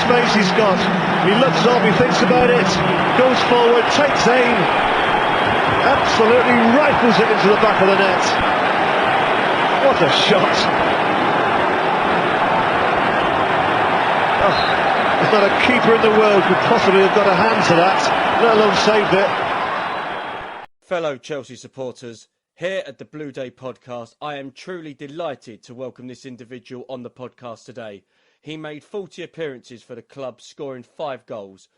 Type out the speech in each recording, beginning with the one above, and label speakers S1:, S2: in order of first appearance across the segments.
S1: space he's got. He looks up, he thinks about it, goes forward, takes aim, absolutely rifles it into the back of the net. What a shot. Oh, there's not a keeper in the world could possibly have got a hand to that, let alone saved it.
S2: Fellow Chelsea supporters, here at the Blue Day podcast, I am truly delighted to welcome this individual on the podcast today. He made 40 appearances for the club, scoring 5 goals.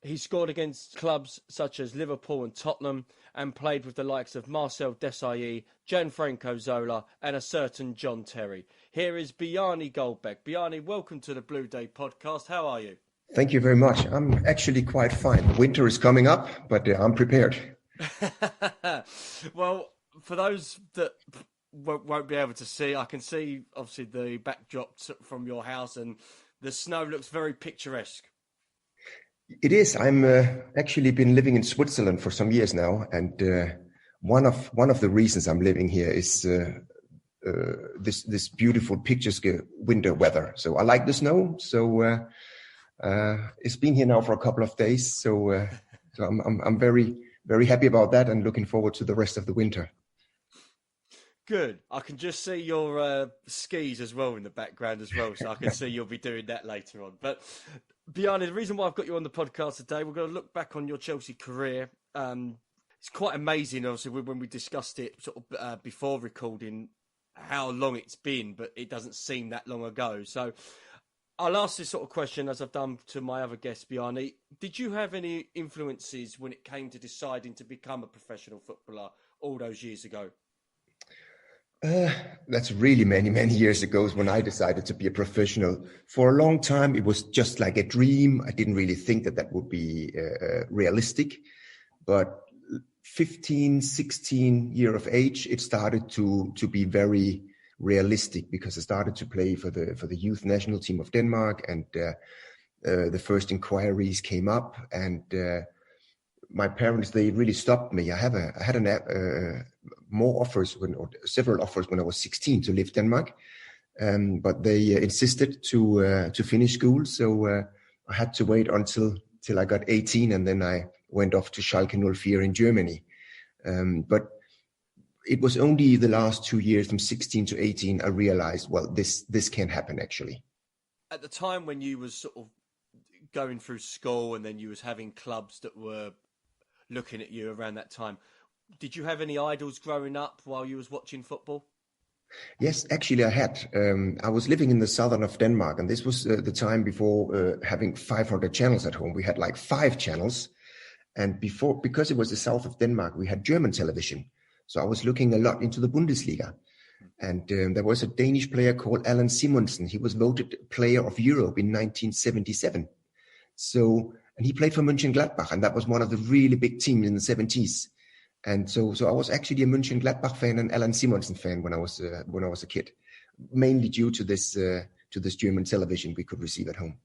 S2: He scored against clubs such as Liverpool and Tottenham and played with the likes of Marcel Desailly, Gianfranco Zola and a certain John Terry. Here is Bjarne Goldbaek. Bjarne, welcome to the Blue Day podcast. How are you?
S3: Thank you very much. I'm actually quite fine. The winter is coming up, but I'm prepared.
S2: Well, for those that won't be able to see, I can see obviously the backdrop from your house and the snow looks very picturesque.
S3: It is. I'm actually been living in Switzerland for some years now, and one of the reasons I'm living here is this beautiful picturesque winter weather. So I like the snow. So it's been here now for a couple of days. So I'm very happy about that and looking forward to the rest of the winter.
S2: Good. I can just see your skis as well in the background as well, so I can see you'll be doing that later on. But Bjarne, the reason why I've got you on the podcast today, we're going to look back on your Chelsea career. It's quite amazing, obviously, when we discussed it sort of before recording, how long it's been, but it doesn't seem that long ago. So I'll ask this sort of question as I've done to my other guests, Bjarne. Did you have any influences when it came to deciding to become a professional footballer all those years ago?
S3: That's really many years ago when I decided to be a professional. For a long time, it was just like a dream. I didn't really think that would be realistic. But 15, 16 years of age, it started to be very realistic because I started to play for the youth national team of Denmark, and the first inquiries came up, and my parents, they really stopped me. I had more offers several offers when I was 16 to leave Denmark, but they insisted to finish school. So I had to wait till I got 18, and then I went off to Schalke 04 in Germany. But it was only the last 2 years, from 16 to 18, I realized, well, this can happen actually.
S2: At the time when you was sort of going through school and then you was having clubs that were looking at you around that time, did you have any idols growing up while you was watching football?
S3: Yes, actually I had. I was living in the southern of Denmark, and this was the time before having 500 channels at home. We had like 5 channels, and because it was the south of Denmark, we had German television. So I was looking a lot into the Bundesliga. And there was a Danish player called Allan Simonsen. He was voted Player of Europe in 1977. And he played for Mönchengladbach, and that was one of the really big teams in the 70s. And so I was actually a Mönchengladbach fan and Allan Simonsen fan when I was a kid, mainly due to this German television we could receive at home.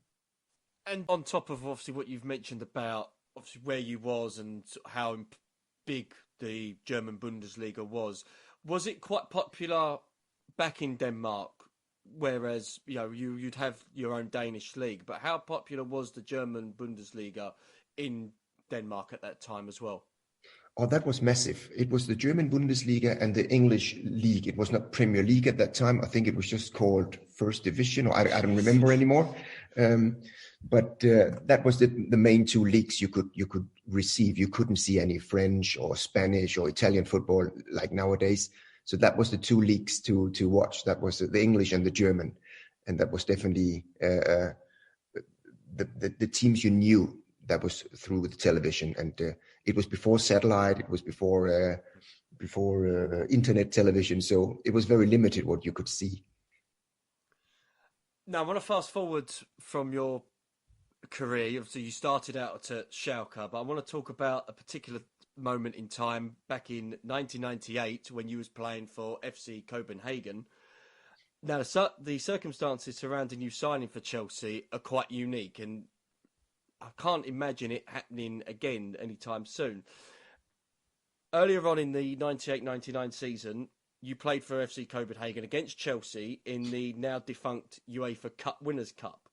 S2: And on top of obviously what you've mentioned about obviously where you was and how big the German Bundesliga was it quite popular back in Denmark? Whereas, you know, you'd have your own Danish league, but how popular was the German Bundesliga in Denmark at that time as well?
S3: Oh, that was massive. It was the German Bundesliga and the English league. It was not Premier League at that time. I think it was just called First Division, or I don't remember anymore. But that was the main 2 leagues you could receive. You couldn't see any French or Spanish or Italian football like nowadays. So that was the 2 leagues to watch. That was the English and the German, and that was definitely the teams you knew. That was through the television, and it was before satellite. It was before internet television, so it was very limited what you could see.
S2: Now I want to fast forward from your career. Obviously, you started out at Schalke, but I want to talk about a particular moment in time back in 1998 when you was playing for FC Copenhagen. Now, the circumstances surrounding you signing for Chelsea are quite unique, and I can't imagine it happening again anytime soon. Earlier on in the 98-99 season, you played for FC Copenhagen against Chelsea in the now defunct UEFA Cup Winners' Cup.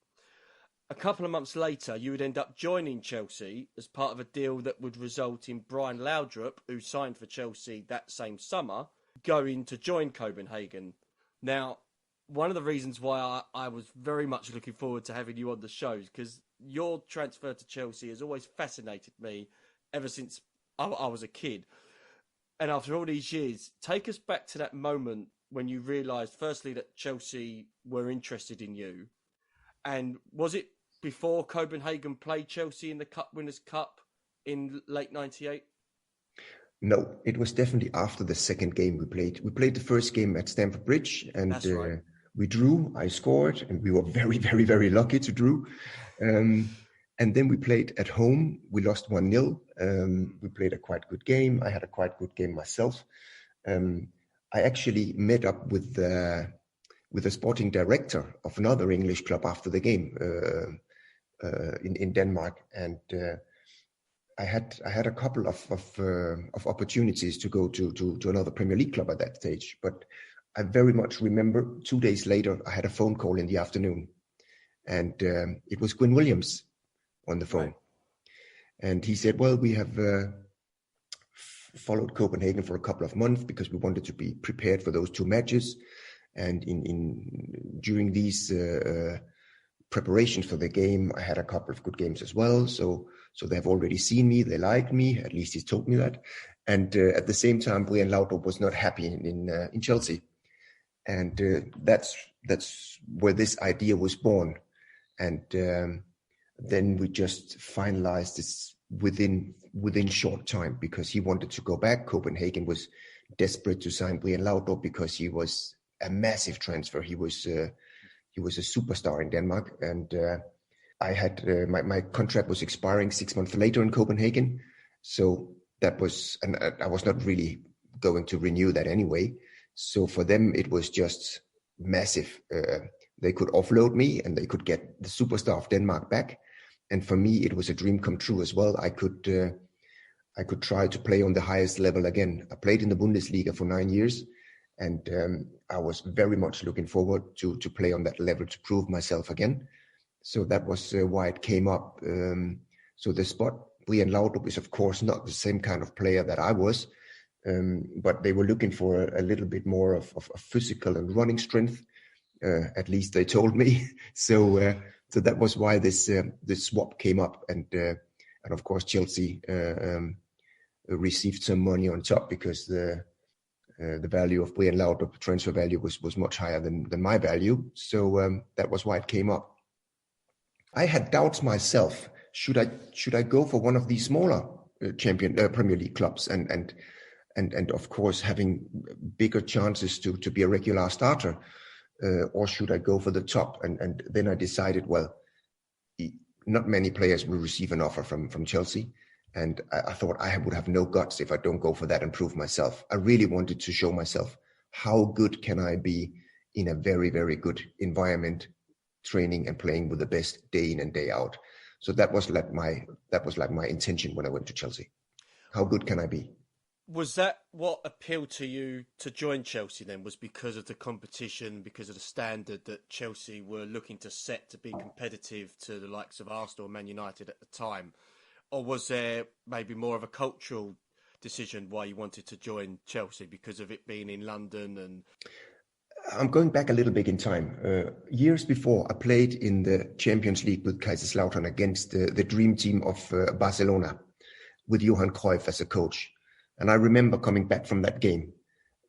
S2: a couple of months later, you would end up joining Chelsea as part of a deal that would result in Brian Laudrup, who signed for Chelsea that same summer, going to join Copenhagen. Now, one of the reasons why I was very much looking forward to having you on the show is because your transfer to Chelsea has always fascinated me ever since I was a kid. And after all these years, take us back to that moment when you realised, firstly, that Chelsea were interested in you. And was it before Copenhagen played Chelsea in the Cup Winners' Cup in late 98?
S3: No, it was definitely after the second game we played. We played the first game at Stamford Bridge, and
S2: That's right.
S3: we drew. I scored, and we were very, very, very lucky to drew. And then we played at home. We lost 1-0. We played a quite good game. I had a quite good game myself. I actually met up with the sporting director of another English club after the game in Denmark, and I had a couple of opportunities to go to another Premier League club at that stage. But I very much remember 2 days later I had a phone call in the afternoon, and it was Gwyn Williams on the phone.
S2: Right.
S3: And he said, well, we have followed Copenhagen for a couple of months because we wanted to be prepared for those 2 matches. And during these preparations for the game, I had a couple of good games as well. So they've already seen me, they liked me, at least he's told me that. And at the same time, Brian Laudrup was not happy in Chelsea. And that's where this idea was born. And then we just finalized this within short time because he wanted to go back. Copenhagen was desperate to sign Brian Laudrup because he was a massive transfer. He was a superstar in Denmark, and I had my contract was expiring 6 months later in Copenhagen, so that was, and I was not really going to renew that anyway. So for them, it was just massive. They could offload me, and they could get the superstar of Denmark back. And for me, it was a dream come true as well. I could try to play on the highest level again. I played in the Bundesliga for 9 years, and I was very much looking forward to play on that level to prove myself again. So that was why it came up. So the spot, Brian Laudrup is of course not the same kind of player that I was, but they were looking for a little bit more of physical and running strength. At least they told me. So that was why this swap came up, and of course Chelsea received some money on top because the value of Brian Laudrup, transfer value, was much higher than my value. So that was why it came up. I had doubts myself. Should I go for one of these smaller Premier League clubs and of course having bigger chances to be a regular starter, or should I go for the top? And then I decided, well, not many players will receive an offer from Chelsea. And I thought I would have no guts if I don't go for that and prove myself. I really wanted to show myself how good can I be in a very, very good environment, training and playing with the best day in and day out. So that was like my intention when I went to Chelsea. How good can I be?
S2: Was that what appealed to you to join Chelsea then? Was because of the competition, because of the standard that Chelsea were looking to set to be competitive to the likes of Arsenal and Man United at the time? Or was there maybe more of a cultural decision why you wanted to join Chelsea because of it being in London? And
S3: I'm going back a little bit in time. Years before, I played in the Champions League with Kaiserslautern against the dream team of Barcelona with Johan Cruyff as a coach. And I remember coming back from that game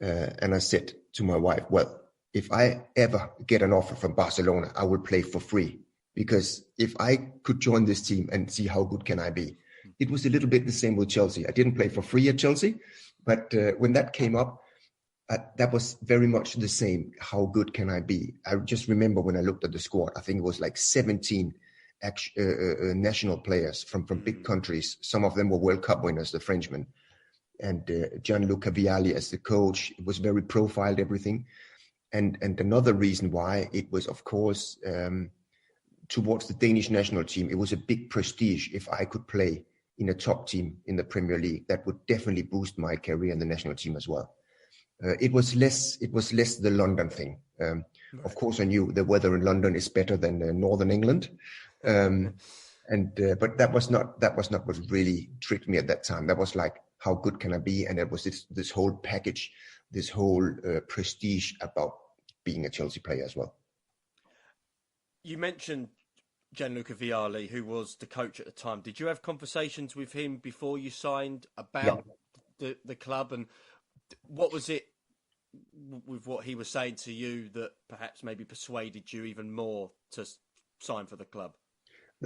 S3: and I said to my wife, well, if I ever get an offer from Barcelona, I will play for free. Because if I could join this team and see how good can I be. It was a little bit the same with Chelsea. I didn't play for free at Chelsea, but when that came up, that was very much the same. How good can I be? I just remember when I looked at the squad, I think it was like 17 national players from big countries. Some of them were World Cup winners, the Frenchmen. And Gianluca Vialli as the coach. It was very profiled, everything. And another reason why it was, of course, towards the Danish national team, it was a big prestige if I could play in a top team in the Premier League. That would definitely boost my career in the national team as well. It was less the London thing. Of course, I knew the weather in London is better than Northern England. But that was not what really tricked me at that time. That was like, how good can I be? And it was this whole package, this whole prestige about being a Chelsea player as well.
S2: You mentioned Gianluca Vialli, who was the coach at the time. Did you have conversations with him before you signed about the club? And what was it with what he was saying to you that perhaps maybe persuaded you even more to sign for the club?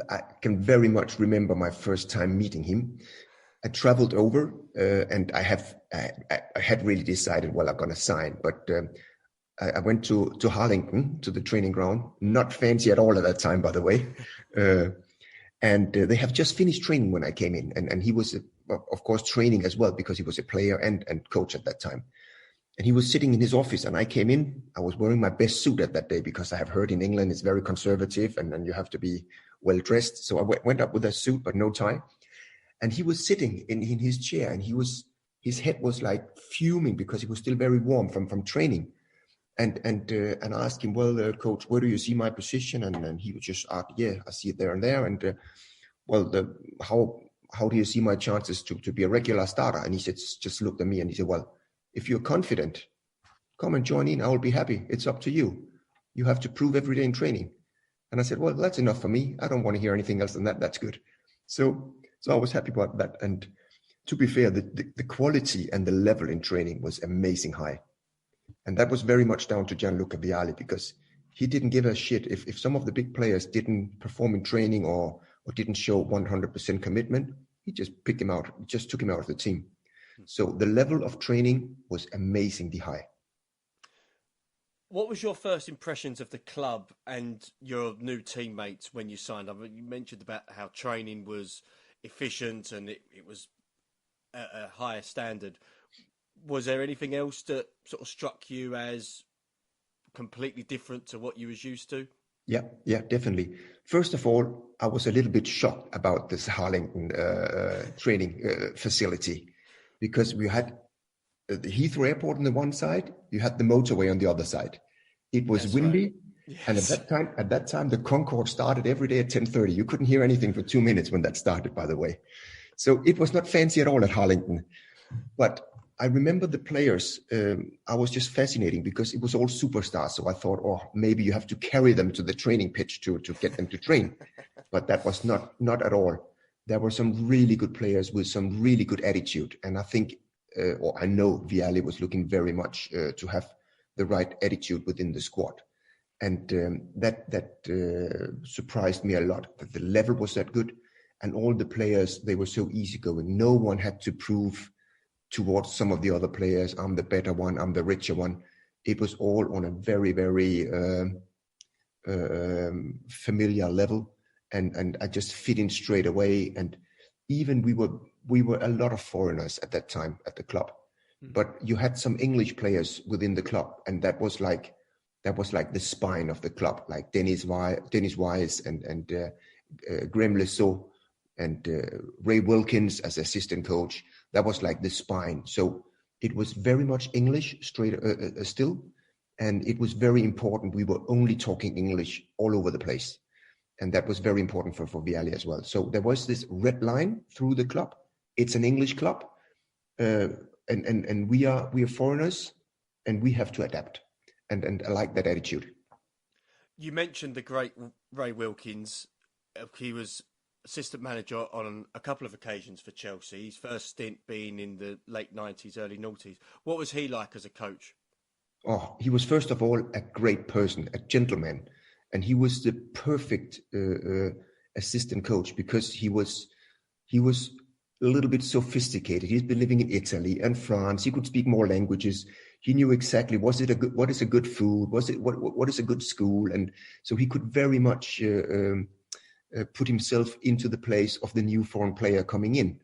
S3: I can very much remember my first time meeting him. I traveled over and I had really decided, well, I'm going to sign. But I went to Harlington, to the training ground, not fancy at all at that time, by the way. And they have just finished training when I came in. And he was, of course, training as well, because he was a player and coach at that time. And he was sitting in his office, and I came in. I was wearing my best suit at that day, because I have heard in England it's very conservative and you have to be well dressed. So I went up with a suit, but no tie. And he was sitting in his chair, and his head was like fuming because he was still very warm from training. And I asked him, well, coach, where do you see my position? And he would just ask, yeah, I see it there and there. And how do you see my chances to be a regular starter? And he said, just looked at me and he said, well, if you're confident, come and join in. I will be happy. It's up to you. You have to prove every day in training. And I said, well, that's enough for me. I don't want to hear anything else than that. That's good. So I was happy about that. And to be fair, the quality and the level in training was amazing high. And that was very much down to Gianluca Vialli, because he didn't give a shit if some of the big players didn't perform in training or didn't show 100% commitment. He just picked him out, just took him out of the team. So the level of training was amazingly high.
S2: What was your first impressions of the club and your new teammates when you signed? I mean, you mentioned about how training was efficient and it was at a higher standard. Was there anything else that sort of struck you as completely different to what you was used to?
S3: Yeah, definitely. First of all, I was a little bit shocked about this Harlington training facility, because we had the Heathrow Airport on the one side, you had the motorway on the other side. It was
S2: That's
S3: windy,
S2: right. Yes.
S3: And at that time, the Concorde started every day at 10:30. You couldn't hear anything for 2 minutes when that started, by the way. So it was not fancy at all at Harlington. But I remember the players. I was just fascinating because it was all superstars. So I thought, oh, maybe you have to carry them to the training pitch to get them to train. But that was not at all. There were some really good players with some really good attitude. And I think, or I know Vialli was looking very much to have the right attitude within the squad. And that surprised me a lot, that the level was that good. And all the players, they were so easygoing. No one had to prove towards some of the other players, I'm the better one, I'm the richer one. It was all on a very, very familiar level. And I just fit in straight away. And even we were a lot of foreigners at that time at the club. But you had some English players within the club, and that was like the spine of the club, like Dennis Wise and Graham Lesseau and Ray Wilkins as assistant coach. That was like the spine. So it was very much English still, and it was very important. We were only talking English all over the place, and that was very important for Vialli as well. So there was this red line through the club. It's an English club. And we are foreigners, and we have to adapt, and I like that attitude.
S2: You mentioned the great Ray Wilkins. He was assistant manager on a couple of occasions for Chelsea. His first stint being in the late 90s, early noughties. What was he like as a coach? Oh,
S3: he was first of all a great person, a gentleman, and he was the perfect assistant coach, because he was a little bit sophisticated. He's been living in Italy and France. He could speak more languages. He knew exactly what is a good food, what is a good school, and so he could very much put himself into the place of the new foreign player coming in,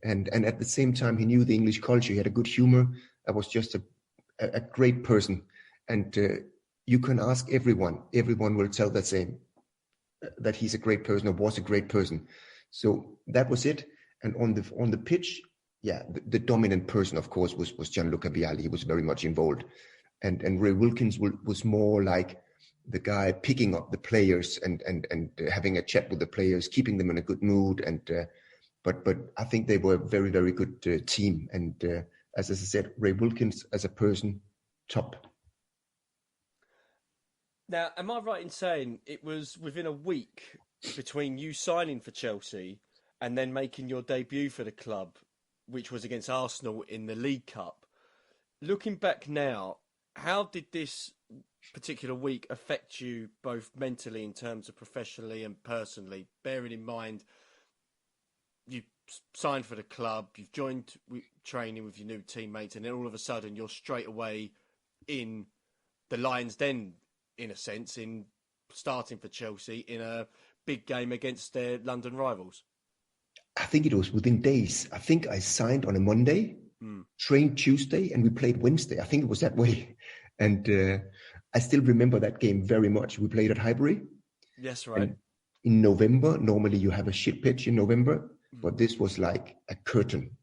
S3: and at the same time he knew the English culture. He had a good humor. I was just a great person, and you can ask everyone will tell the same, that he's a great person or was a great person. So that was it. And on the pitch, yeah, the dominant person, of course, was Gianluca Vialli. He was very much involved, and Ray Wilkins was more like the guy picking up the players and having a chat with the players, keeping them in a good mood. And but I think they were a very, very good team. And as I said, Ray Wilkins as a person, top.
S2: Now, am I right in saying it was within a week between you signing for Chelsea and then making your debut for the club, which was against Arsenal in the League Cup? Looking back now, how did this particular week affect you both mentally in terms of professionally and personally, bearing in mind you signed for the club, you've joined training with your new teammates, and then all of a sudden you're straight away in the lion's den, in a sense, in starting for Chelsea in a big game against their London rivals?
S3: I think it was within days. I think I signed on a Monday, trained Tuesday, and we played Wednesday. I think it was that way. And I still remember that game very much. We played at Highbury.
S2: Yes, right.
S3: And in November, normally you have a shit pitch in November, but this was like a curtain.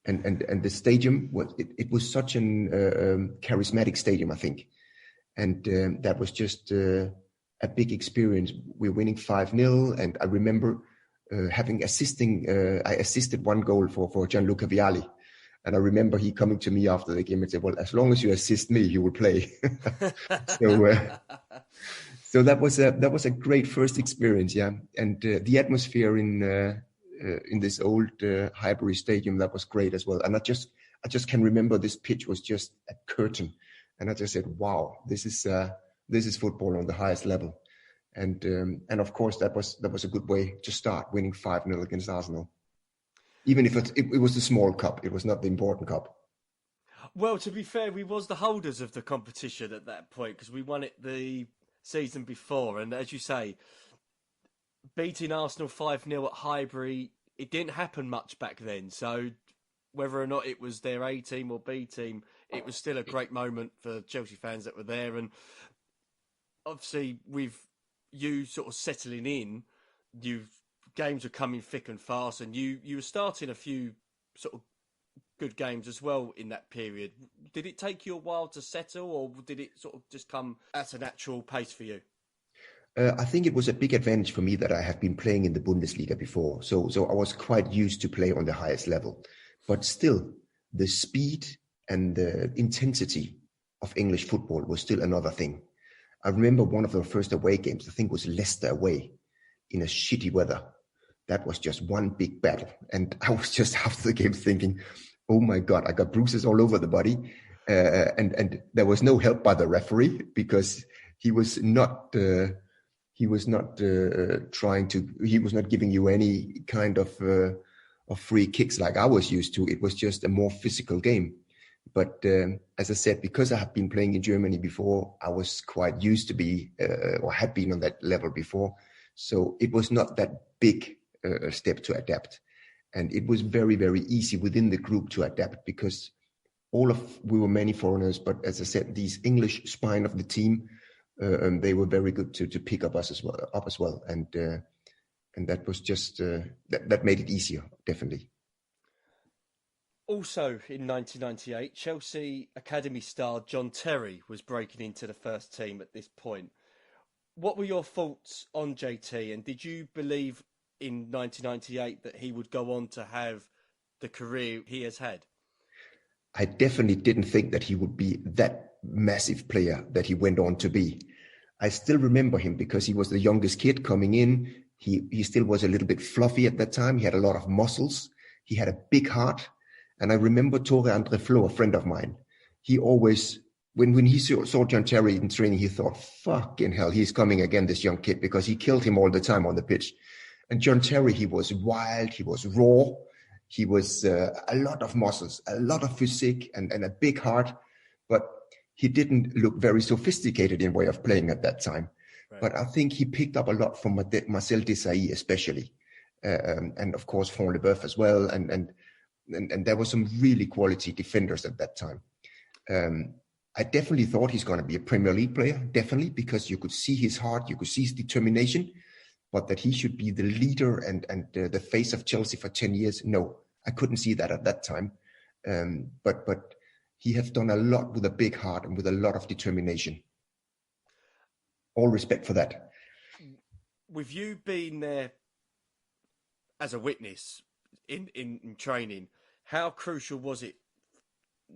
S3: And the stadium was it was such an charismatic stadium, I think. And that was just a big experience. We're winning 5-0, and I remember I assisted one goal for Gianluca Vialli. And I remember he coming to me after the game and said, "Well, as long as you assist me, you will play." So that was a great first experience, yeah. And the atmosphere in this old Highbury Stadium, that was great as well. And I just can remember this pitch was just a curtain, and I just said, "Wow, this is football on the highest level." And of course that was a good way to start, winning 5-0 against Arsenal. Even if it was the small cup, it was not the important cup.
S2: Well, to be fair, we was the holders of the competition at that point because we won it the season before. And as you say, beating Arsenal 5-0 at Highbury, it didn't happen much back then. So whether or not it was their A team or B team, it was still a great moment for Chelsea fans that were there. And obviously, with you sort of settling in, games were coming thick and fast, and you were starting a few sort of good games as well in that period. Did it take you a while to settle, or did it sort of just come at a natural pace for you?
S3: I think it was a big advantage for me that I have been playing in the Bundesliga before. So I was quite used to play on the highest level. But still, the speed and the intensity of English football was still another thing. I remember one of the first away games, I think it was Leicester away, in a shitty weather. That was just one big battle. And I was just after the game thinking, oh my God, I got bruises all over the body. And there was no help by the referee because he was not giving you any kind of free kicks like I was used to. It was just a more physical game. But as I said, because I have been playing in Germany before, I was quite used to be or had been on that level before. So it was not that big step to adapt. And it was very, very easy within the group to adapt because we were many foreigners, but as I said, these English spine of the team, they were very good to pick up us as well. And that was just, that made it easier, definitely.
S2: Also in 1998, Chelsea Academy star John Terry was breaking into the first team at this point. What were your thoughts on JT, and did you believe in 1998 that he would go on to have the career he has had?
S3: I definitely didn't think that he would be that massive player that he went on to be. I still remember him because he was the youngest kid coming in. He still was a little bit fluffy at that time. He had a lot of muscles. He had a big heart. And I remember Tore Andre Flo, a friend of mine, he always, when he saw John Terry in training, he thought, fucking hell, he's coming again, this young kid, because he killed him all the time on the pitch. And John Terry, he was wild, he was raw, he was a lot of muscles, a lot of physique and a big heart, but he didn't look very sophisticated in way of playing at that time. Right. But I think he picked up a lot from Marcel Desailly especially, and of course Franck Leboeuf as well, and there were some really quality defenders at that time. I definitely thought he's going to be a Premier League player, definitely, because you could see his heart, you could see his determination, but that he should be the leader and the face of Chelsea for 10 years, no, I couldn't see that at that time. But he has done a lot with a big heart and with a lot of determination. all respect for that.
S2: With you being there as a witness in training, how crucial was it,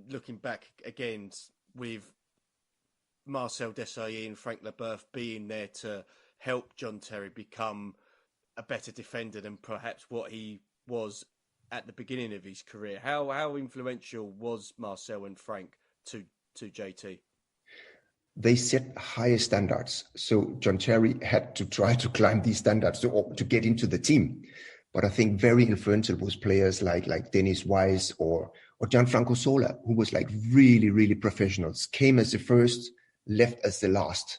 S2: looking back again, with Marcel Desailly and Frank Leboeuf being there to help John Terry become a better defender than perhaps what he was at the beginning of his career? How influential was Marcel and Frank to JT?
S3: They set higher standards. So John Terry had to try to climb these standards to get into the team. But I think very influential was players like Dennis Wise or Gianfranco Sola, who was like really, really professionals, came as the first, left as the last.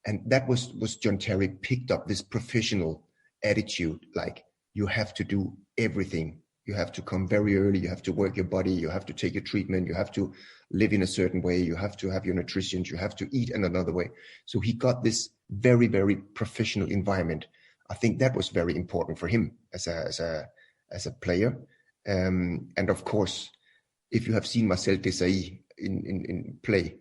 S3: And that was John Terry picked up this professional attitude, like you have to do everything. You have to come very early. You have to work your body. You have to take your treatment. You have to live in a certain way. You have to have your nutrition. You have to eat in another way. So he got this very, very professional environment. I think that was very important for him as a player. And of course, if you have seen Marcel Desailly in play,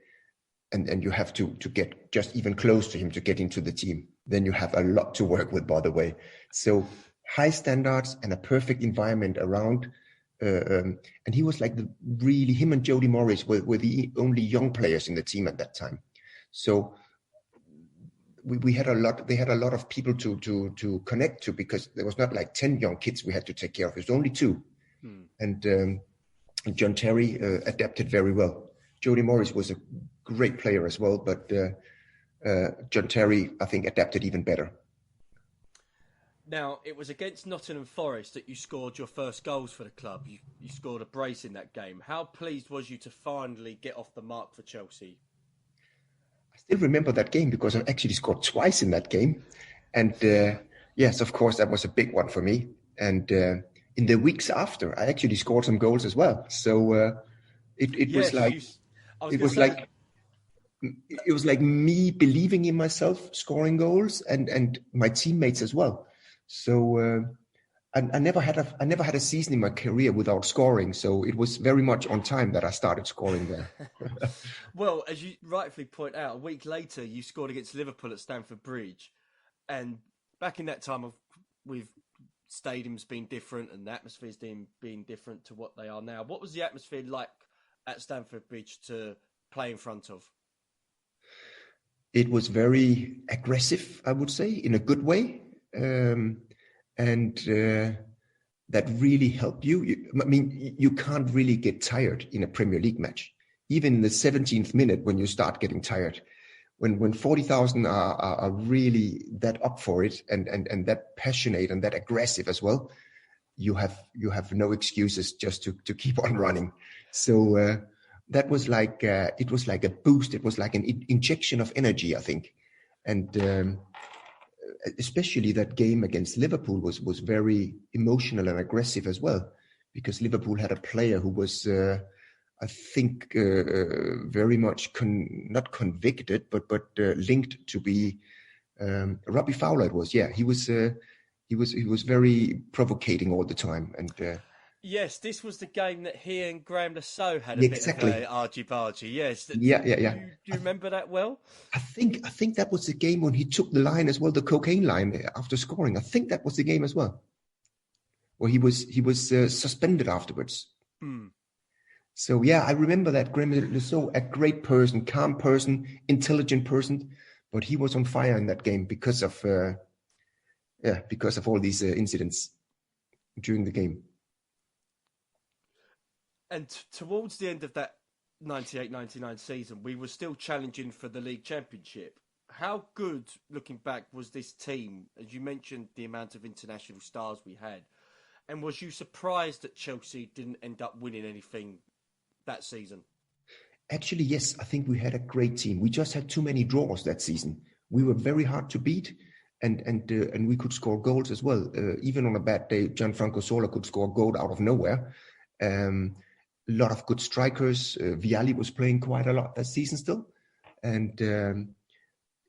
S3: and you have to get just even close to him to get into the team, then you have a lot to work with, by the way. So high standards and a perfect environment around. And he was like him and Jody Morris were the only young players in the team at that time. So we had they had a lot of people to connect to, because there was not like 10 young kids we had to take care of. It was only 2. And John Terry adapted very well. Jody Morris was a great player as well, but John Terry, I think, adapted even better.
S2: Now, it was against Nottingham Forest that you scored your first goals for the club. You scored a brace in that game. How pleased was you to finally get off the mark for Chelsea?
S3: I still remember that game because I actually scored twice in that game. And yes, of course, that was a big one for me. And in the weeks after, I actually scored some goals as well. So it was like me believing in myself, scoring goals, and my teammates as well. So I never had a season in my career without scoring. So it was very much on time that I started scoring there.
S2: Well, as you rightfully point out, a week later you scored against Liverpool at Stamford Bridge, and back in that time, with stadiums being different and the atmospheres being different to what they are now, what was the atmosphere like at Stamford Bridge to play in front of?
S3: It was very aggressive, I would say, in a good way. And that really helped you. I mean, you can't really get tired in a Premier League match. Even in the 17th minute, when you start getting tired, when 40,000 are really that up for it and that passionate and that aggressive as well, you have no excuses just to keep on running. So that was like it was like a boost. It was like an injection of energy, I think, and especially that game against Liverpool was very emotional and aggressive as well, because Liverpool had a player who was, I think, very much not convicted, but linked to be Robbie Fowler. It was, yeah, he was very provocating all the time, and.
S2: Yes, this was the game that he and Graham Lasso had a bit of a argy-bargy. Yes.
S3: Yeah.
S2: Do you remember that well?
S3: I think that was the game when he took the line as well, the cocaine line after scoring. I think that was the game as well, where he was suspended afterwards. So yeah, I remember that. Graham Lasso, a great person, calm person, intelligent person, but he was on fire in that game because of all these incidents during the game.
S2: And towards the end of that 98-99 season, we were still challenging for the league championship. How good, looking back, was this team? As you mentioned, the amount of international stars we had. And was you surprised that Chelsea didn't end up winning anything that season?
S3: Actually, yes. I think we had a great team. We just had too many draws that season. We were very hard to beat, and we could score goals as well. Even on a bad day, Gianfranco Sola could score a goal out of nowhere. A lot of good strikers. Vialli was playing quite a lot that season still. And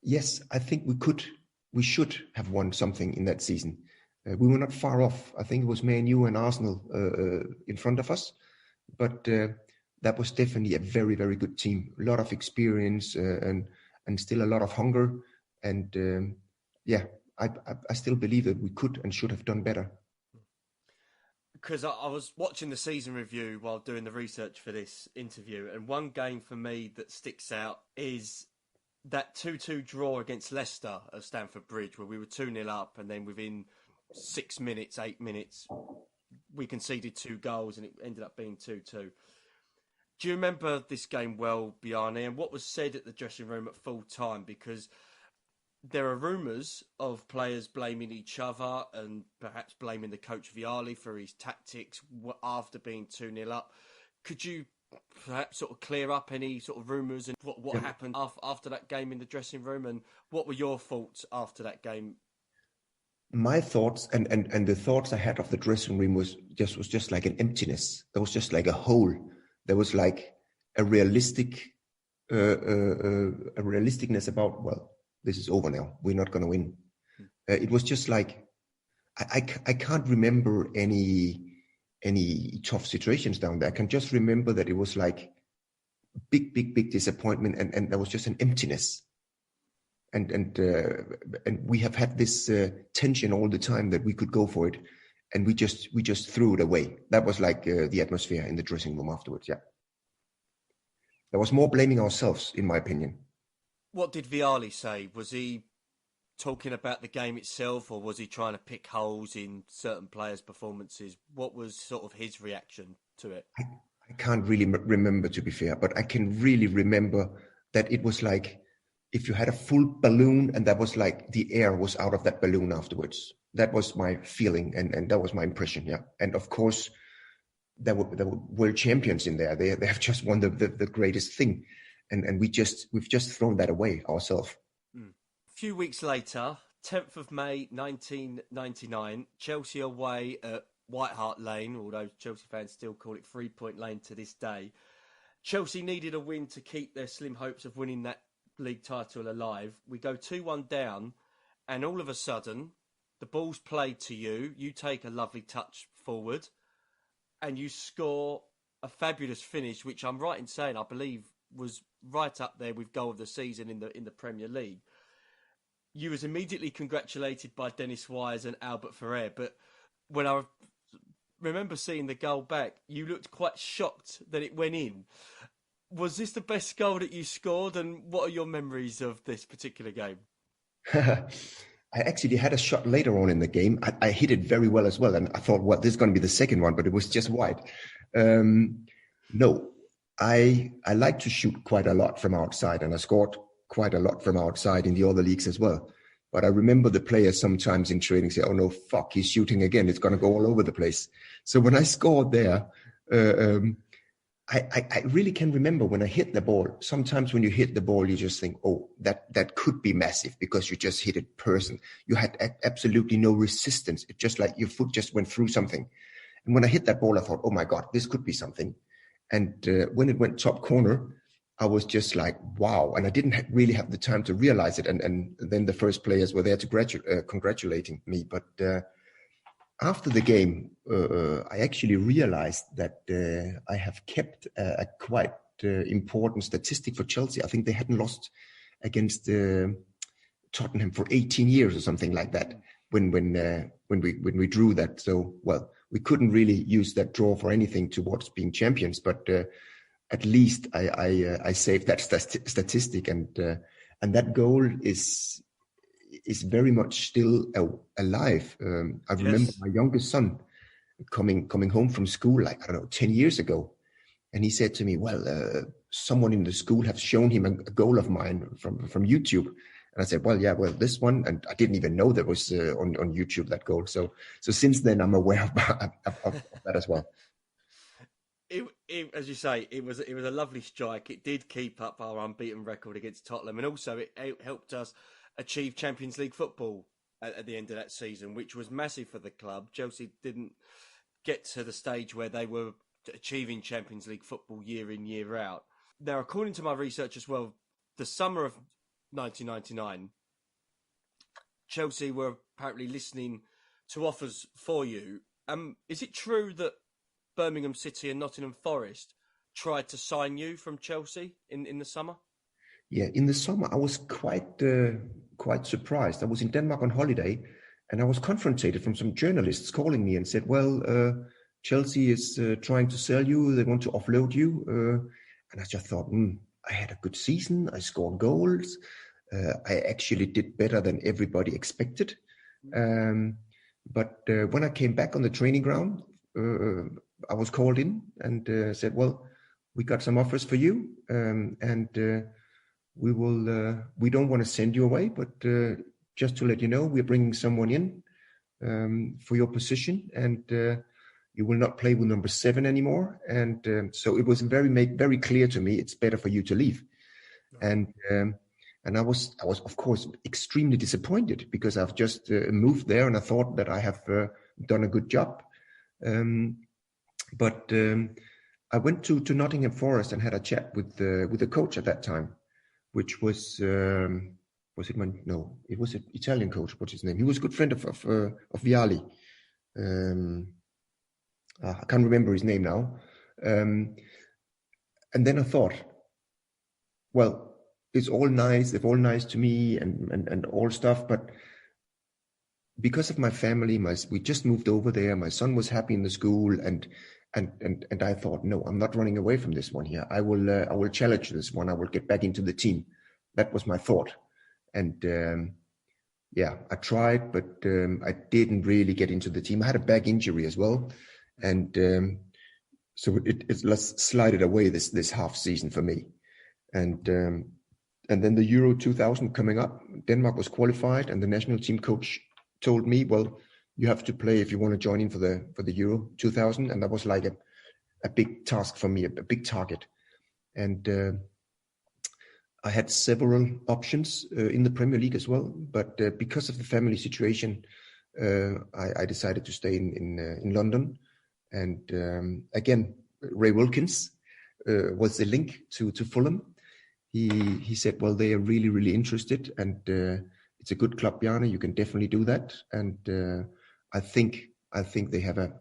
S3: yes, I think we should have won something in that season. We were not far off. I think it was Man U and Arsenal in front of us. But that was definitely a very, very good team. A lot of experience and still a lot of hunger. And yeah, I still believe that we could and should have done better.
S2: Because I was watching the season review while doing the research for this interview, and one game for me that sticks out is that 2-2 draw against Leicester at Stamford Bridge, where we were 2-0 up, and then within 6 minutes, 8 minutes, we conceded 2 goals, and it ended up being 2-2. Do you remember this game well, Bjarne, and what was said at the dressing room at full time? Because there are rumours of players blaming each other and perhaps blaming the coach Vialli for his tactics after being 2-0 up. Could you perhaps sort of clear up any sort of rumours and what happened after that game in the dressing room, and what were your thoughts after that game?
S3: My thoughts and the thoughts I had of the dressing room was just like an emptiness. There was just like a hole. There was like a realisticness about, well, this is over now. We're not going to win. It was just like I can't remember any tough situations down there. I can just remember that it was like big disappointment, and there was just an emptiness. And we have had this tension all the time that we could go for it, and we just threw it away. That was like the atmosphere in the dressing room afterwards. Yeah, there was more blaming ourselves, in my opinion.
S2: What did Vialli say? Was he talking about the game itself, or was he trying to pick holes in certain players' performances? What was sort of his reaction to it?
S3: I can't really remember, to be fair, but I can really remember that it was like if you had a full balloon and that was like the air was out of that balloon afterwards. That was my feeling, and that was my impression. Yeah, and of course there were world champions in there. They have just won the greatest thing, and we've just thrown that away ourselves.
S2: A few weeks later, 10th of May 1999, Chelsea away at White Hart Lane, although Chelsea fans still call it 3 Point Lane to this day. Chelsea needed a win to keep their slim hopes of winning that league title alive. We go 2-1 down, and all of a sudden, the ball's played to you. You take a lovely touch forward, and you score a fabulous finish, which I'm right in saying I believe was right up there with goal of the season in the Premier League. You was immediately congratulated by Dennis Wise and Albert Ferrer, but when I remember seeing the goal back, you looked quite shocked that it went in. Was this the best goal that you scored, and what are your memories of this particular game?
S3: I actually had a shot later on in the game. I hit it very well as well, and I thought, well, this is going to be the second one, but it was just wide. No, I like to shoot quite a lot from outside, and I scored quite a lot from outside in the other leagues as well. But I remember the players sometimes in training say, oh no, fuck, he's shooting again. It's going to go all over the place. So when I scored there, I really can remember when I hit the ball. Sometimes when you hit the ball, you just think, oh, that could be massive because you just hit it person. You had absolutely no resistance. It just like your foot just went through something. And when I hit that ball, I thought, oh my God, this could be something. And when it went top corner, I was just like, wow. And I didn't really have the time to realize it. And then the first players were there to congratulating me. But after the game, I actually realized that I have kept a quite important statistic for Chelsea. I think they hadn't lost against Tottenham for 18 years or something like that when we drew that. So, well, we couldn't really use that draw for anything towards being champions, but at least I saved that statistic, and that goal is very much still alive. I remember my youngest son coming home from school, like, I don't know, 10 years ago. And he said to me, well, someone in the school has shown him a goal of mine from YouTube. And I said, well, this one. And I didn't even know that was on YouTube, that goal. So since then, I'm aware of that as well.
S2: As you say, it was a lovely strike. It did keep up our unbeaten record against Tottenham. And also it helped us achieve Champions League football at the end of that season, which was massive for the club. Chelsea didn't get to the stage where they were achieving Champions League football year in, year out. Now, according to my research as well, the summer of 1999, Chelsea were apparently listening to offers for you. Is it true that Birmingham City and Nottingham Forest tried to sign you from Chelsea in the summer?
S3: Yeah, in the summer I was quite quite surprised. I was in Denmark on holiday, and I was confronted from some journalists calling me and said, well, Chelsea is trying to sell you. They want to offload you. And I just thought, I had a good season. I scored goals. I actually did better than everybody expected. But when I came back on the training ground, I was called in and said, well, we got some offers for you. And we don't want to send you away, but just to let you know, we're bringing someone in for your position, and you will not play with number 7 anymore. And so it was made very clear to me, it's better for you to leave. And I was of course extremely disappointed, because I've just moved there and I thought that I have done a good job. But I went to Nottingham Forest and had a chat with the coach at that time, which was it was an Italian coach. What's his name? He was a good friend of Vialli. I can't remember his name now. And then I thought, well, it's all nice. They're all nice to me and all stuff. But because of my family, we just moved over there. My son was happy in the school, and I thought, no, I'm not running away from this one here. I will challenge this one. I will get back into the team. That was my thought. And I tried, but I didn't really get into the team. I had a back injury as well, and so it slided away this half season for me. And then the Euro 2000 coming up, Denmark was qualified, and the national team coach told me, well, you have to play if you want to join in for the Euro 2000. And that was like a big task for me, a big target. And I had several options in the Premier League as well, but because of the family situation, I decided to stay in London. And again, Ray Wilkins was the link to Fulham. He said, well, they are really, really interested, and it's a good club, Bjarne. You can definitely do that. And I think they have a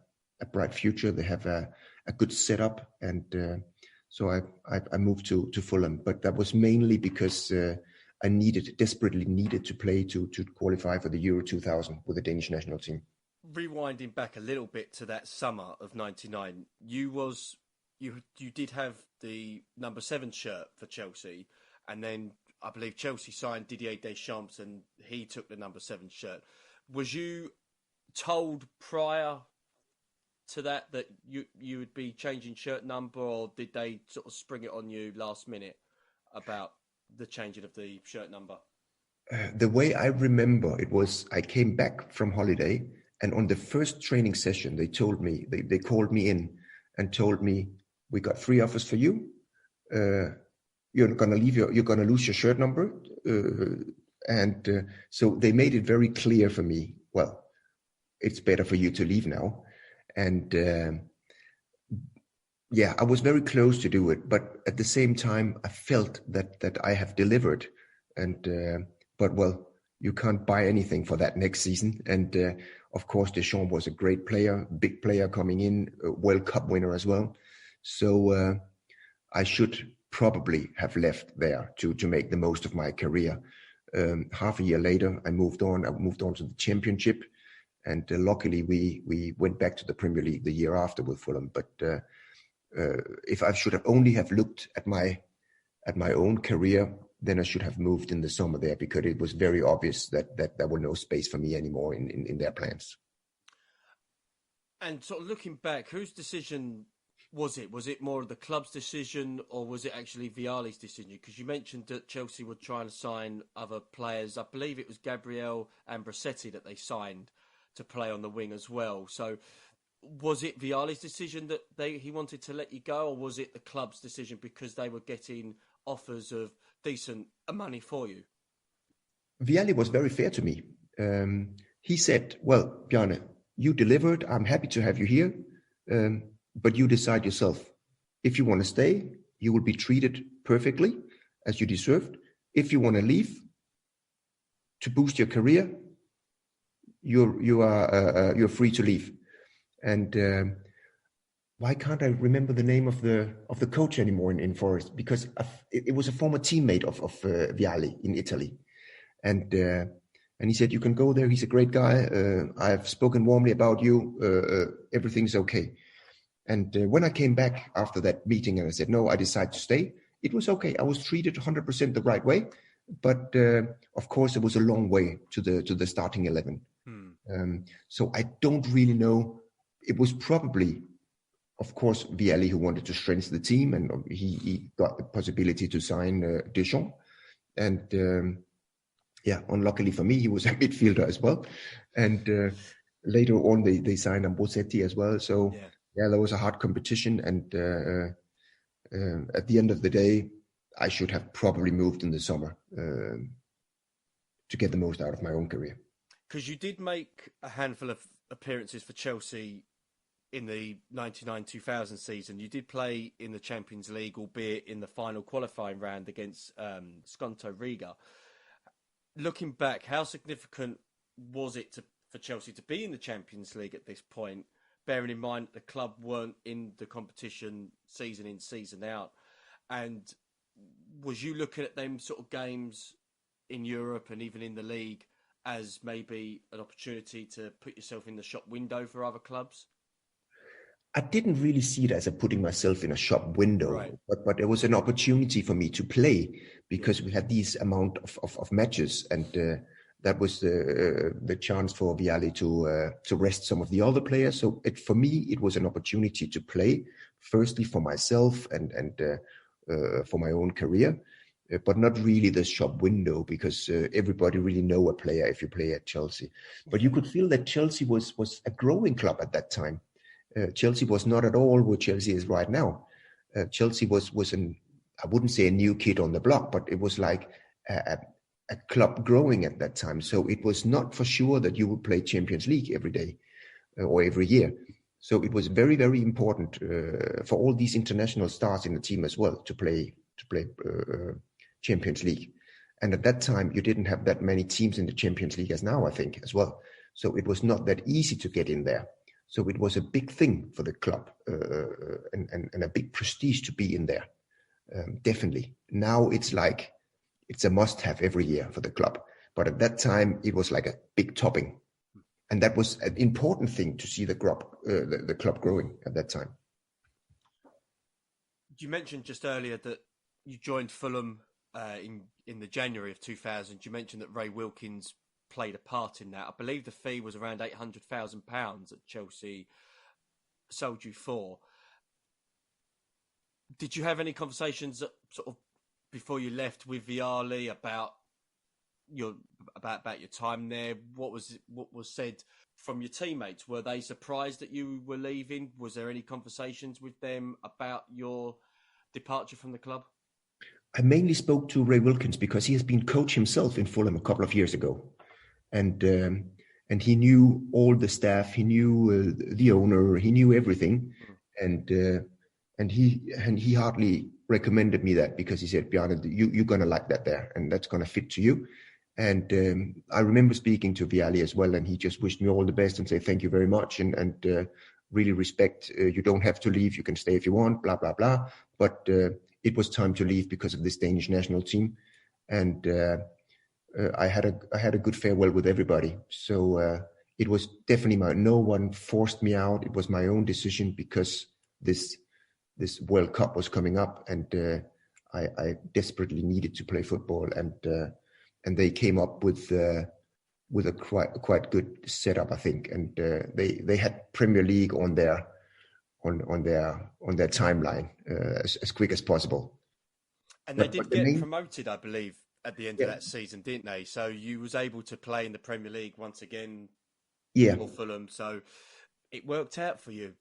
S3: bright future. They have a good setup, and so I moved to Fulham. But that was mainly because I desperately needed to play to qualify for the Euro 2000 with the Danish national team.
S2: Rewinding back a little bit to that summer of '99, you did have the number 7 shirt for Chelsea, and then I believe Chelsea signed Didier Deschamps, and he took the number 7 shirt. Was you told prior to that you would be changing shirt number, or did they sort of spring it on you last minute about the changing of the shirt number?
S3: The way I remember it was, I came back from holiday, and on the first training session, they told me, they called me in and told me, we got 3 offers for you. You're going to leave you're going to lose your shirt number. So they made it very clear for me, well, it's better for you to leave now. And I was very close to do it, but at the same time, I felt that I have delivered. And but well, you can't buy anything for that next season. And of course, Deschamps was a great player, big player coming in, a World Cup winner as well. So I should probably have left there to make the most of my career. Half a year later, I moved on. I moved on to the Championship, and luckily we went back to the Premier League the year after with Fulham. But if I should have only have looked at my own career, then I should have moved in the summer there, because it was very obvious that there was no space for me anymore in their plans.
S2: And sort of looking back, whose decision was it? Was it more of the club's decision, or was it actually Vialli's decision? Because you mentioned that Chelsea were trying to sign other players. I believe it was Gabriel and Brassetti that they signed to play on the wing as well. So was it Vialli's decision that he wanted to let you go, or was it the club's decision because they were getting offers of decent money for you?
S3: Vialli was very fair to me. He said, well, Bjarne, you delivered. I'm happy to have you here. But you decide yourself. If you want to stay, you will be treated perfectly as you deserved. If you want to leave to boost your career, you're free to leave. And why can't I remember the name of the coach anymore in Forest? Because it was a former teammate of Vialli in Italy. and he said, "You can go there. He's a great guy. I've spoken warmly about you. Everything's okay." And when I came back after that meeting and I said, "No, I decided to stay," it was okay. I was treated 100% the right way, but of course, it was a long way to the starting 11. So I don't really know. It was probably, of course, Vialli who wanted to strengthen the team, and he got the possibility to sign Deschamps. And unluckily for me, he was a midfielder as well. And later on, they signed Ambrosetti as well. So there was a hard competition. And at the end of the day, I should have probably moved in the summer to get the most out of my own career.
S2: Because you did make a handful of appearances for Chelsea in the 99-2000 season. You did play in the Champions League, albeit in the final qualifying round against Skonto Riga. Looking back, how significant was it for Chelsea to be in the Champions League at this point, bearing in mind the club weren't in the competition season in, season out? And was you looking at them sort of games in Europe and even in the league as maybe an opportunity to put yourself in the shop window for other clubs?
S3: I didn't really see it as a putting myself in a shop window,
S2: right.
S3: but it was an opportunity for me to play because we had these amount of matches, and that was the chance for Vialli to rest some of the other players. So for me, it was an opportunity to play, firstly for myself and for my own career, but not really the shop window, because everybody really know a player if you play at Chelsea. But you could feel that Chelsea was a growing club at that time. Chelsea was not at all where Chelsea is right now. Chelsea was I wouldn't say a new kid on the block, but it was like a club growing at that time. So it was not for sure that you would play Champions League every day or every year. So it was very, very important for all these international stars in the team as well to play Champions League. And at that time, you didn't have that many teams in the Champions League as now, I think, as well. So it was not that easy to get in there. So it was a big thing for the club and a big prestige to be in there. Definitely. Now it's like, it's a must-have every year for the club. But at that time, it was like a big topping. And that was an important thing to see the club growing at that time.
S2: You mentioned just earlier that you joined Fulham in the January of 2000. You mentioned that Ray Wilkins played a part in that. I believe the fee was around £800,000 that Chelsea sold you for. Did you have any conversations sort of before you left with Vialli about your time there? What was said from your teammates? Were they surprised that you were leaving? Was there any conversations with them about your departure from the club?
S3: I mainly spoke to Ray Wilkins because he has been coach himself in Fulham a couple of years ago. And he knew all the staff, he knew the owner, he knew everything, and he hardly recommended me that, because he said, "Bjarne, you're gonna like that there, and that's gonna fit to you." And I remember speaking to Vialli as well, and he just wished me all the best and said, "Thank you very much, and really respect. You don't have to leave; you can stay if you want." Blah blah blah. But it was time to leave because of this Danish national team, and I had a good farewell with everybody. So it was definitely no one forced me out. It was my own decision, because this World Cup was coming up, and I desperately needed to play football, and they came up with a quite good setup, I think, and they had Premier League on their timeline as quick as possible.
S2: And they did get promoted, I believe, at the end of that season, didn't they? So you was able to play in the Premier League once again for Fulham. So it worked out for you.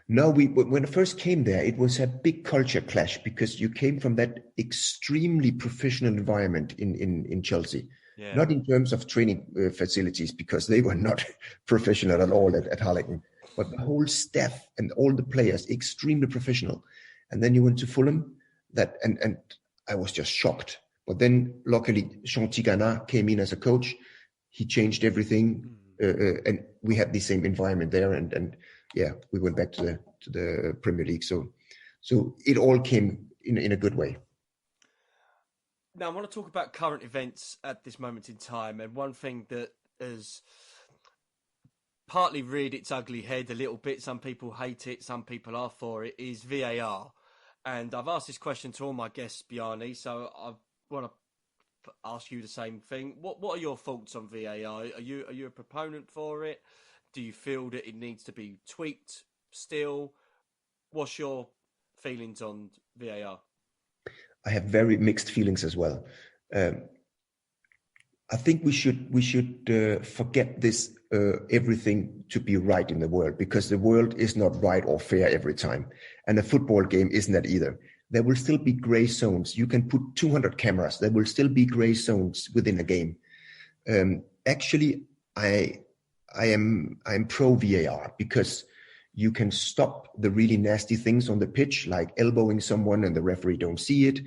S3: No, when I first came there, it was a big culture clash, because you came from that extremely professional environment in Chelsea. Yeah. Not in terms of training facilities, because they were not professional at all at Harlequin, but the whole staff and all the players, extremely professional. And then you went to Fulham, and I was just shocked. But then, luckily, Jean Tigana came in as a coach. He changed everything, and we had the same environment there. And we went back to the Premier League. So it all came in a good way.
S2: Now, I want to talk about current events at this moment in time, and one thing that has partly reared its ugly head a little bit, some people hate it, some people are for it, is VAR. And I've asked this question to all my guests, Bjarne, so I want to ask you the same thing. What are your thoughts on VAR? Are you a proponent for it? Do you feel that it needs to be tweaked still? What's your feelings on VAR?
S3: I have very mixed feelings as well. I think we should forget this everything to be right in the world, because the world is not right or fair every time, and a football game isn't that either. There will still be gray zones. You can put 200 cameras. There will still be gray zones within a game. Actually, I'm pro VAR, because you can stop the really nasty things on the pitch, like elbowing someone and the referee don't see it.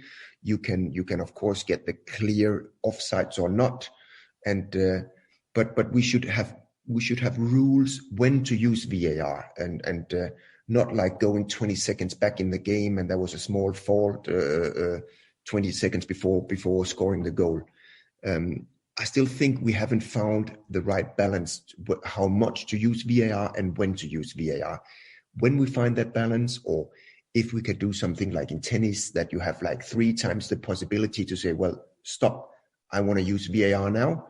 S3: You can of course get the clear offsides or not, and but we should have rules when to use VAR, and not like going 20 seconds back in the game and there was a small fault 20 seconds before scoring the goal. I still think we haven't found the right balance, how much to use VAR and when to use VAR. When we find that balance, or if we could do something like in tennis, that you have like 3 times the possibility to say, well, stop, I want to use VAR now,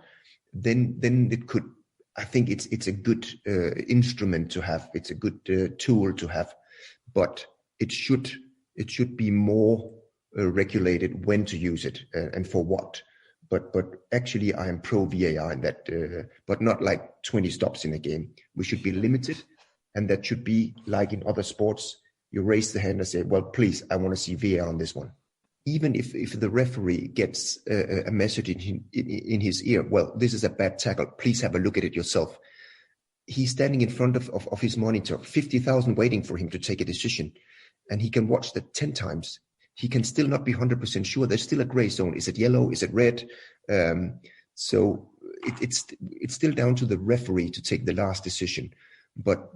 S3: then it could, I think it's a good instrument to have. It's a good tool to have, but it should be more regulated when to use it and for what. But actually, I am pro VAR in that, but not like 20 stops in a game. We should be limited, and that should be like in other sports. You raise the hand and say, well, please, I want to see VAR on this one. Even if the referee gets a message in his ear, well, this is a bad tackle, please have a look at it yourself. He's standing in front of his monitor, 50,000 waiting for him to take a decision, and he can watch that 10 times. He can still not be 100% sure. There's still a gray zone. Is it yellow? Is it red? So it's still down to the referee to take the last decision. But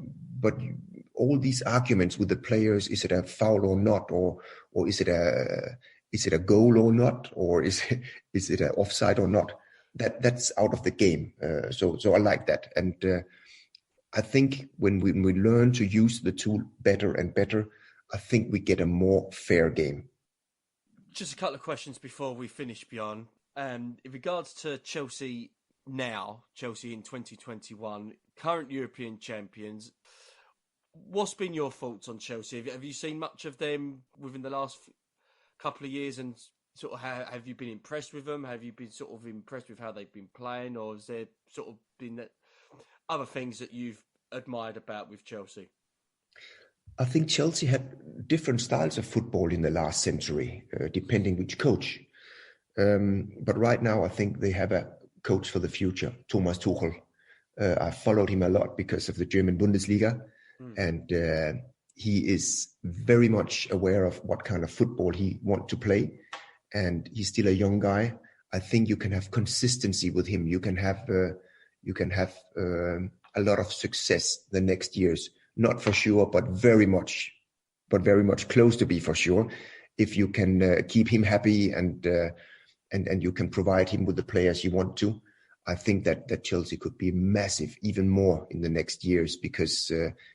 S3: all these arguments with the players, is it a foul or not, or is it a goal or not, or is it an offside or not? That's out of the game. So I like that, and I think when we learn to use the tool better and better, I think we get a more fair game.
S2: Just a couple of questions before we finish, Bjarne. In regards to Chelsea now, Chelsea in 2021, current European champions, what's been your thoughts on Chelsea? Have you seen much of them within the last couple of years, and sort of have you been impressed with them? Have you been sort of impressed with how they've been playing, or has there sort of been other things that you've admired about with Chelsea?
S3: I think Chelsea had different styles of football in the last century, depending which coach. But right now, I think they have a coach for the future, Thomas Tuchel. I followed him a lot because of the German Bundesliga, and he is very much aware of what kind of football he wants to play, and he's still a young guy. I think you can have consistency with him. You can have a lot of success the next years. Not for sure, but very much close to be for sure. If you can keep him happy and you can provide him with the players you want to, I think that Chelsea could be massive, even more in the next years, because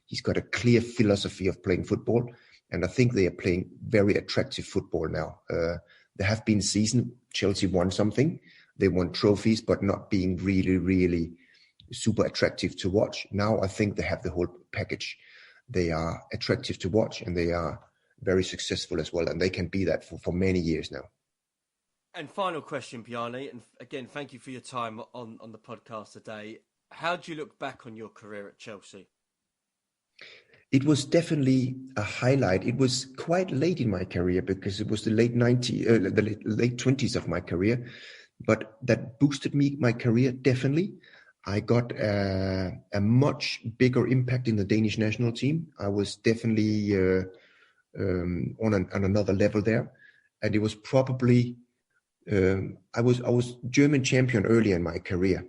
S3: he's got a clear philosophy of playing football, and I think they are playing very attractive football now. There have been seasons Chelsea won something, they won trophies, but not being really super attractive to watch. Now I think they have the whole package. They are attractive to watch, and they are very successful as well, and they can be that for many years now.
S2: And final question, Bjarne, and again, thank you for your time on the podcast today. How do you look back on your career at Chelsea?
S3: It was definitely a highlight. It was quite late in my career, because it was the late 20s of my career, but that boosted my career definitely. I got a much bigger impact in the Danish national team. I was definitely on another level there, and it was probably I was German champion early in my career,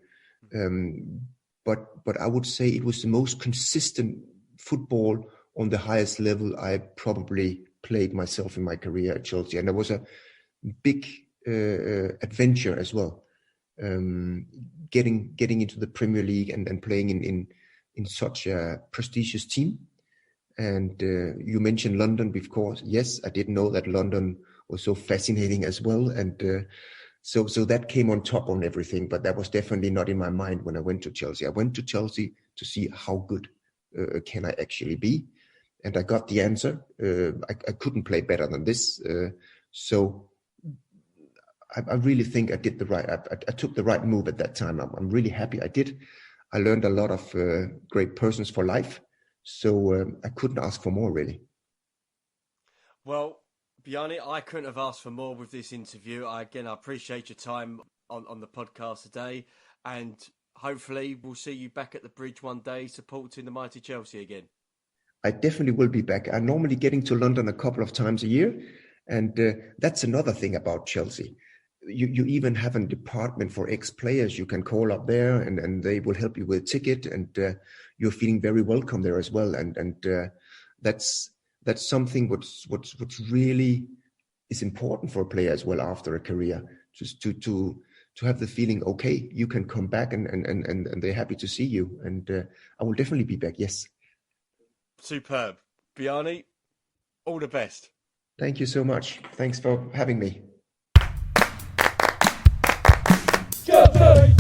S3: but I would say it was the most consistent football on the highest level I probably played myself in my career at Chelsea, and there was a big adventure as well. Getting into the Premier League and playing in such a prestigious team. And you mentioned London, of course. Yes, I didn't know that London was so fascinating as well. And so that came on top on everything. But that was definitely not in my mind when I went to Chelsea. I went to Chelsea to see how good can I actually be. And I got the answer. I couldn't play better than this. So I really think I did the right. I took the right move at that time. I'm really happy I did. I learned a lot of great persons for life. So I couldn't ask for more, really.
S2: Well, Bjarne, I couldn't have asked for more with this interview. I appreciate your time on the podcast today, and hopefully we'll see you back at the bridge one day supporting the mighty Chelsea again.
S3: I definitely will be back. I'm normally getting to London a couple of times a year, and that's another thing about Chelsea. You even have a department for ex-players. You can call up there, and they will help you with a ticket, and you're feeling very welcome there as well. And that's something what's really is important for a player as well after a career, just to have the feeling, okay, you can come back and they're happy to see you. And I will definitely be back. Yes.
S2: Superb. Bjarne, all the best.
S3: Thank you so much. Thanks for having me.
S4: Carefree!